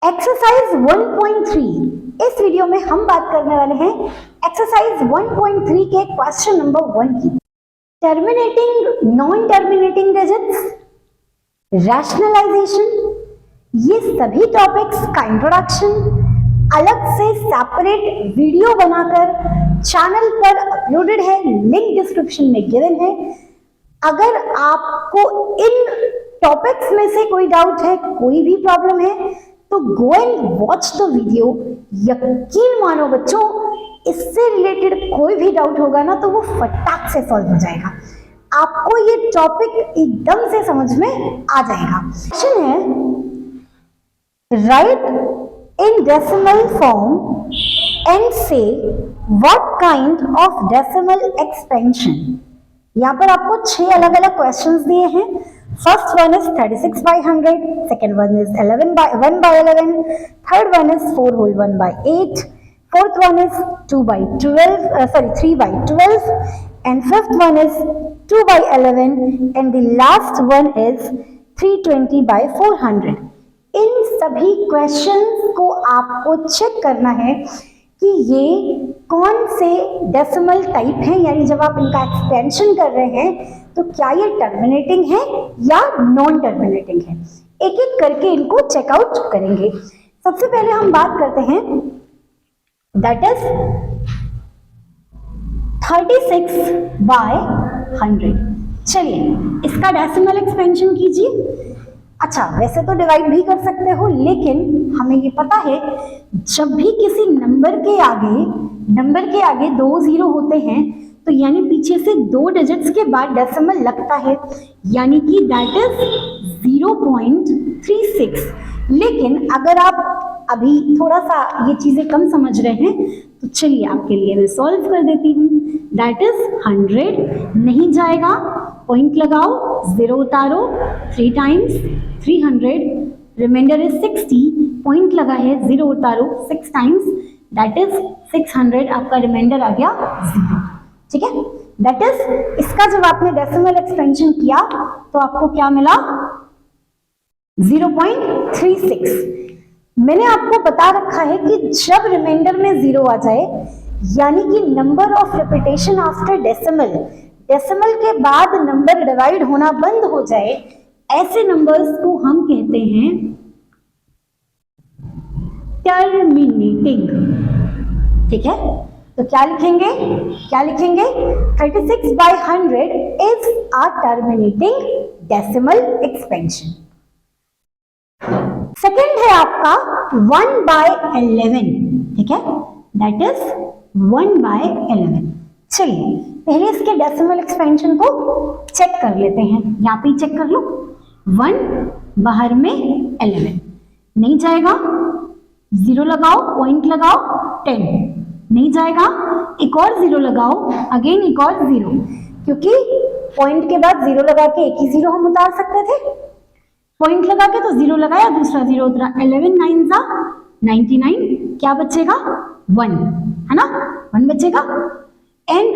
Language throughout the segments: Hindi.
एक्सरसाइज 1.3 इस वीडियो में हम बात करने वाले हैं एक्सरसाइज 1.3 के क्वेश्चन नंबर 1 की। Terminating non terminating digits, rationalization, ये सभी टॉपिक्स का इंट्रोडक्शन अलग से सेपरेट वीडियो बनाकर चैनल पर अपलोडेड है, लिंक डिस्क्रिप्शन में गिवन है। अगर आपको इन टॉपिक्स में से कोई डाउट है, कोई भी प्रॉब्लम है, तो go and watch the video. यकीन मानो बच्चों, इससे रिलेटेड कोई भी डाउट होगा ना तो वो फटाक से सॉल्व हो जाएगा। आपको ये टॉपिक एकदम से समझ में आ जाएगा। क्वेश्चन है, right in decimal form and say what kind of decimal expansion. यहाँ पर आपको 6 अलग अलग क्वेश्चंस दिए हैं। First one is 36 by 100, second one is 1 by 11, third one is 4 whole 1 by 8, fourth one is 3 by 12, and fifth one is 2 by 11, and the last one is 320 by 400. इन सभी क्वेश्चंस को आपको चेक करना है कि ये कौन से डेसिमल टाइप हैं, यानी जब आप इनका एक्सपेंशन कर रहे हैं तो क्या ये टर्मिनेटिंग है या नॉन टर्मिनेटिंग है। एक एक करके इनको चेकआउट करेंगे। सबसे पहले हम बात करते हैं, दैट इज 36 बाय 100। चलिए इसका डेसिमल एक्सपेंशन कीजिए। अच्छा, वैसे तो डिवाइड भी कर सकते हो, लेकिन हमें ये पता है जब भी किसी नंबर के आगे 2 जीरो होते हैं तो यानी पीछे से 2 डिजिट्स के बाद डेसिमल लगता है, यानी कि दैट इज 0.36। लेकिन अगर आप अभी थोड़ा सा ये चीजें कम समझ रहे हैं तो चलिए आपके लिए मैं सॉल्व कर देती हूँ। दैट इज 100 नहीं जाएगा, पॉइंट लगाओ, 0 उतारो, 3 टाइम्स 300, रिमाइंडर इज 60, पॉइंट लगा है, 0 उतारो, 6 टाइम्स दैट इज 600, आपका रिमाइंडर आ गया 0। ठीक है, दैट इज इसका जब आपने डेसिमल एक्सपेंशन किया तो आपको क्या मिला, 0.36। मैंने आपको बता रखा है कि जब रिमाइंडर में 0 आ जाए, यानी कि number of repetition after decimal, decimal के बाद नंबर डिवाइड होना बंद हो जाए, ऐसे नंबर्स को हम कहते हैं टर्मिनेटिंग। ठीक है, तो क्या लिखेंगे 36 by 100 is a terminating decimal expansion. Second है आपका 1 by 11। ठीक है, दैट इज 1 by 11। चलिए पहले इसके डेसिमल एक्सपेंशन को चेक कर लेते हैं। यहाँ पे चेक कर लो, 1 बाहर में 11 नहीं जाएगा, 0 लगाओ, पॉइंट लगाओ, 10 नहीं जाएगा, एक और 0 लगाओ, अगेन एक और 0, क्योंकि पॉइंट के बाद 0 लगा के एक ही 0 हम उतार सकते थे। पॉइंट लगा के तो 0 लगाया, दूसरा 0 उतरा, 11 9 जा 99, क्या बचेगा 1, है ना, 1 बचेगा। एंड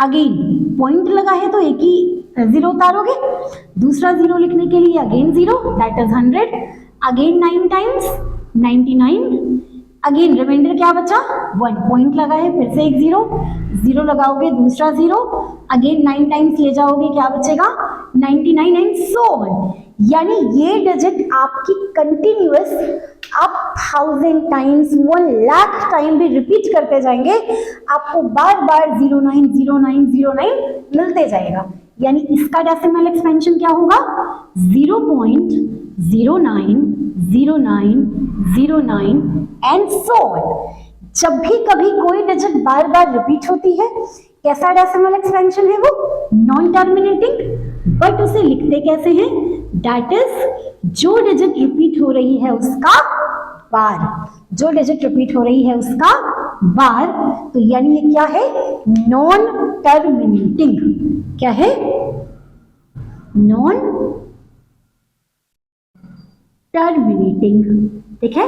अगेन पॉइंट लगा है तो एक ही 0 उतारोगे, दूसरा 0 लिखने के लिए again 0, that is 100, again 9 times 99, again remainder क्या बचा 1, पॉइंट लगा है, फिर से एक 0 लगाओगे, दूसरा 0, अगेन 9 टाइम्स ले जाओगे, क्या बचेगा 99 एंड सो ऑन। यानी ये डिजिट आपकी कंटिन्यूअस आप 1000 टाइम्स 1 लाख टाइम भी रिपीट करते जाएंगे, आपको बार बार 090909 मिलते जाएगा। यानी इसका डेसिमल एक्सपेंशन क्या होगा, 0.090909 एंड सो ऑन। जब भी कभी कोई डिजिट बार बार रिपीट होती है, कैसा डेसिमल एक्सपेंशन है वो, नॉन टर्मिनेटिंग, बट उसे लिखते कैसे हैं, दैट इज जो डिजिट रिपीट हो रही है उसका बार, जो डिजिट रिपीट हो रही है उसका बार। तो यानी ये क्या है, नॉन टर्मिनेटिंग। क्या है, नॉन टर्मिनेटिंग। ठीक है,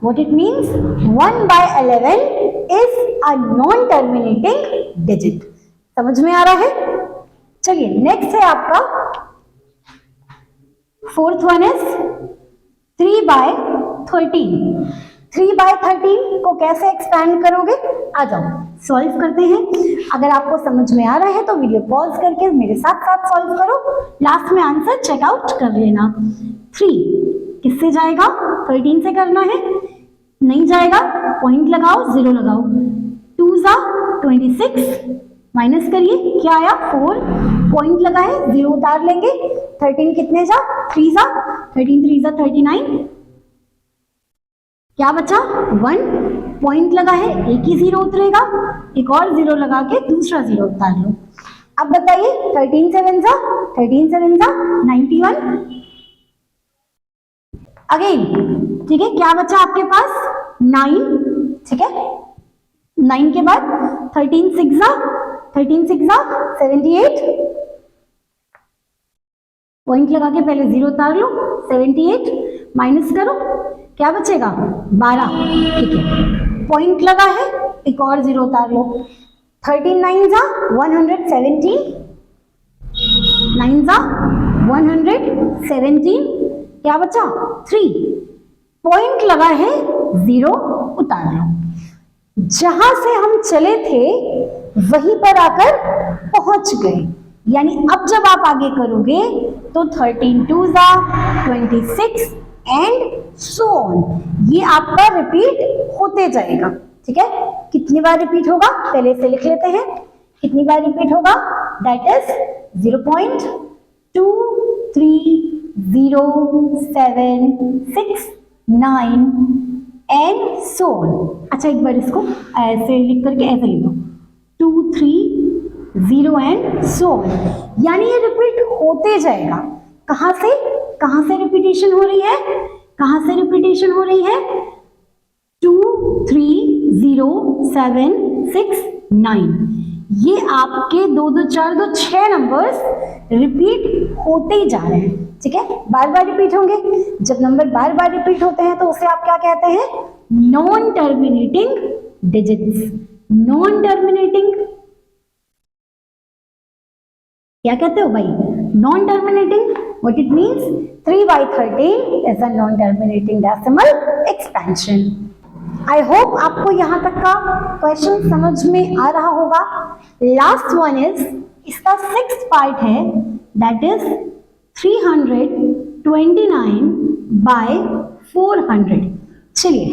what it means, 1 by 11 is a non terminating digit. समझ में आ रहा है। चलिए नेक्स्ट है आपका 4th one is 3 by 13। 3 by 13 को कैसे एक्सपेंड करोगे? आ जाओ सॉल्व करते हैं। अगर आपको समझ में आ रहा है तो वीडियो पॉज करके मेरे साथ साथ सॉल्व करो, लास्ट में आंसर चेकआउट कर लेना। 3 किससे जाएगा? 13 से करना है, नहीं जाएगा पॉइंट लगाओ, 0 लगाओ। 2 जा 26, माइनस करिए, क्या आया? 4, पॉइंट लगाए, 0 उतार लेंगे। 13 कितने जा? 3 जा, 13 3 जा 39, क्या बचा? 1, पॉइंट लगा है, एक ही 0 उतरेगा, एक और 0 लगा के दूसरा 0 उतार लो। अब बताइए 13 7 जा 91, अगेन ठीक है, क्या बचा आपके पास? 9, ठीक है, 9 के बाद 13 6 जा 78, पॉइंट लगा के पहले 0 उतार लो। 78 माइनस करो, क्या बचेगा? 12, ठीक है, पॉइंट लगा है, एक और 0 उतार लो। 13 9 जा 117, 9 जा 117, क्या बचा? 3, पॉइंट लगा है, 0 उतार लो। जहां से हम चले थे वहीं पर आकर पहुंच गए, यानी अब जब आप आगे करोगे तो 13 2 जा 26 एंड सो ऑन, ये आपका रिपीट होते जाएगा। ठीक है, कितनी बार रिपीट होगा पहले से लिख लेते हैं। कितनी बार रिपीट होगा? That is 0.230769 and so on. अच्छा, एक बार इसको ऐसे लिख करके ऐसे लिख दो, 2 3 0 एंड सो ऑन, यानी ये रिपीट होते जाएगा। कहां से रिपीटेशन हो रही है? कहां से रिपीटेशन हो रही है? 230769, ये आपके 2 2 4 2 6 नंबर्स रिपीट होते ही जा रहे हैं। ठीक है, बार बार रिपीट होंगे। जब नंबर बार बार रिपीट होते हैं तो उसे आप क्या कहते हैं? Non terminating digits. Non terminating क्या कहते हो भाई? Non terminating. What it means? 3/13 is a non terminating decimal expansion. I hope आपको यहां तक का क्वेश्चन समझ में आ रहा होगा। लास्ट वन इज, इसका 6th पार्ट है, दैट इज 329/400। चलिए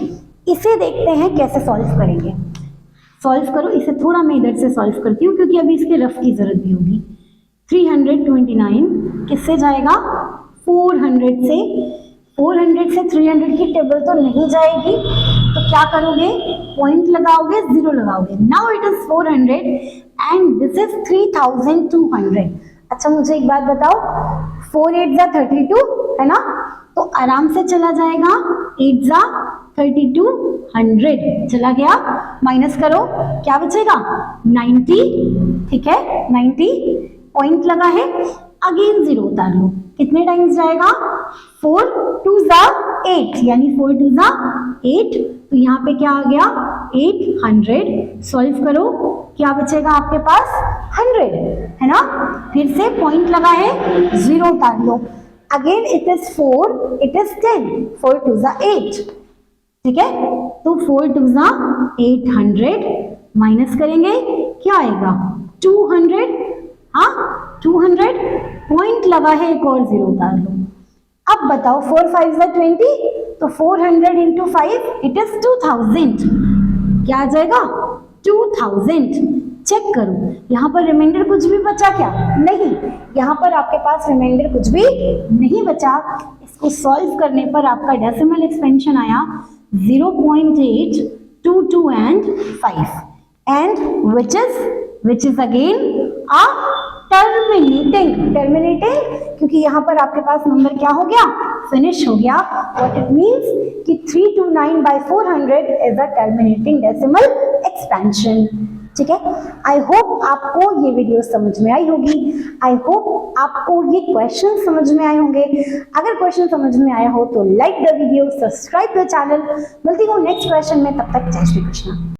इसे देखते हैं कैसे सॉल्व करेंगे। सॉल्व करो इसे, थोड़ा मैं इधर से सॉल्व करती हूँ क्योंकि अभी इसके रफ की जरूरत भी होगी। 329 किससे जाएगा? 400 से। 400 से 300 की टेबल तो नहीं जाएगी, तो क्या करोगे? पॉइंट लगाओगे, 0 लगाओगे। Now it is 400 and this is 3200। अच्छा मुझे एक बात बताओ, 4 8 जा 32 है ना, तो आराम से चला जाएगा। 8 जा 3200 चला गया, माइनस करो, क्या बचेगा? 90। ठीक है, 90 पॉइंट लगा है, अगेन 0 उतार लो। कितने टाइम्स जाएगा? 4 2 जा 8, यानी 4 2 जा 8, तो यहाँ पे क्या आ गया? 800। सॉल्व करो, क्या बचेगा आपके पास? 100 है ना। फिर से पॉइंट लगा है, 0 उतार लो। Again it is 4 it is 10, 4 2 जा 8, ठीक है, तो 4 2 जा 800 माइनस करेंगे, क्या आएगा? 200। हाँ 200, पॉइंट लगा है, एक और 0 उतार लो। अब बताओ 4 5 जा 20, तो 400 into 5 इट इज 2000। क्या आ जाएगा? 2000। चेक करो यहाँ पर रिमाइंडर कुछ भी बचा क्या? नहीं, यहाँ पर आपके पास रिमाइंडर कुछ भी नहीं बचा। इसको सॉल्व करने पर आपका डेसिमल एक्सपेंशन आया 0.822 and 5 and which is again a terminating, क्योंकि यहाँ पर आपके पास नंबर क्या हो गया? फिनिश हो गया। व्हाट इट मीन्स कि 329/400 is a terminating decimal expansion. ठीक है, आई होप आपको ये वीडियो समझ में आई होगी। आई होप आपको ये क्वेश्चन समझ में आए होंगे। अगर क्वेश्चन समझ में आया हो तो like the video, subscribe the channel. मिलती हूँ नेक्स्ट क्वेश्चन में, तब तक जय श्री कृष्ण।